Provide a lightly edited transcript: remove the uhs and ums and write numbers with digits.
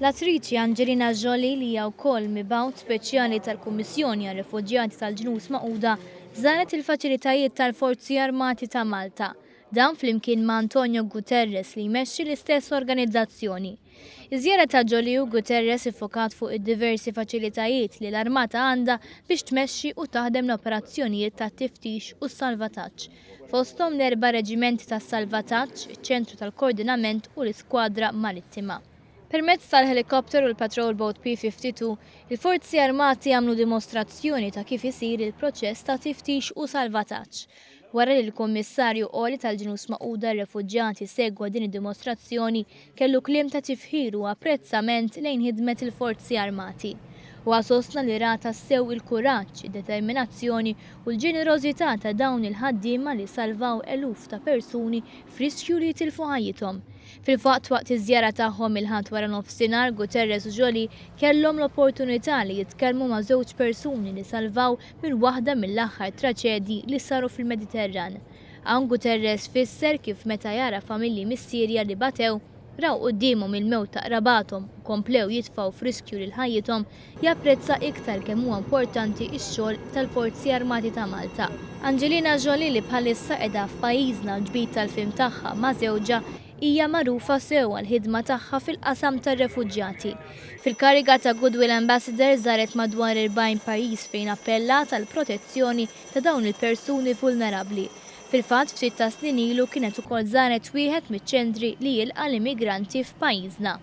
L-attriċi Angelina Jolie li hija wkoll mibgħut speċjali tal-Kummissjoni għar-Refuġjati tal-Ġnus Magħquda żaret il-faċilitajiet tal-Forzi Armati ta' Malta, dan flimkien ma' Antonio Guterres li jmexxi l-istess organizzazzjoni. Iż-żjara ta' Jolie u Guterres iffokat fuq id-diversi faċilitajiet li l-Armata għandha biex tmexxi u taħdem l-operazzjonijiet tat-tiftix u s-salvataġġ. Fosthom l-4 reġimenti tas-salvataġġ, iċ-ċentru tal-koordinament u l-iskwadra marittima. Permezz tal-helikopter u l-Patrol Boat P-52, il-Forzi Armati għamlu dimostrazzjoni ta' kif isir il-proċess ta' tiftix u salvataġġ. Wara li l-Kummissarju Għoli tal-Ġnus Magħquda r-Refuġjati segwa din id-dimostrazzjoni kellu kliem ta' tifħir u apprezzament lejn ħidmet il-Forzi Armati. U għasosna li rata sew il-kuraġġ, id-determinazzjoni u l-ġenerożità ta' dawn il-ħaddiema li salvaw eluf ta' persuni f'riskju li jitilfu ħajjithom. Fil-fatt waqt iż-żjara tagħhom il-ħadd wara nofsinhar, Guterres u Jolie kellhom l-opportunità li jitkellmu ma' żewġ persuni li salvaw minn waħda mill-aħħar traċedji li saru fil-Mediterran. Hawn Guterres fisser kif meta jara familji mis-Sirja li batew raw qudiemhom il-mewt ta' qrabathom u komplew jitfgħu f'riskju lil ħajjithom, japprezza iktar kemm huwa importanti x-xogħol tal-Forzi Armati ta' Malta. Angelina Jolie li bħalissa qiegħda f'pajjiżna l-ġbit tal-film tagħha ma' żewġa hija magħrufa sew għall-ħidma tagħha fil-qasam tar-refuġjati. Fil-kariga ta' Goodwill Ambassador żaret madwar 40 pajjiż fejn appellat għall protezzjoni ta' dawn il-persuni vulnerabbli. Fil-fatt f'sitta snin ilu kienet ukoll żaret wieħed miċ-ċentri li jilqa' l-immigranti f'pajjiżna.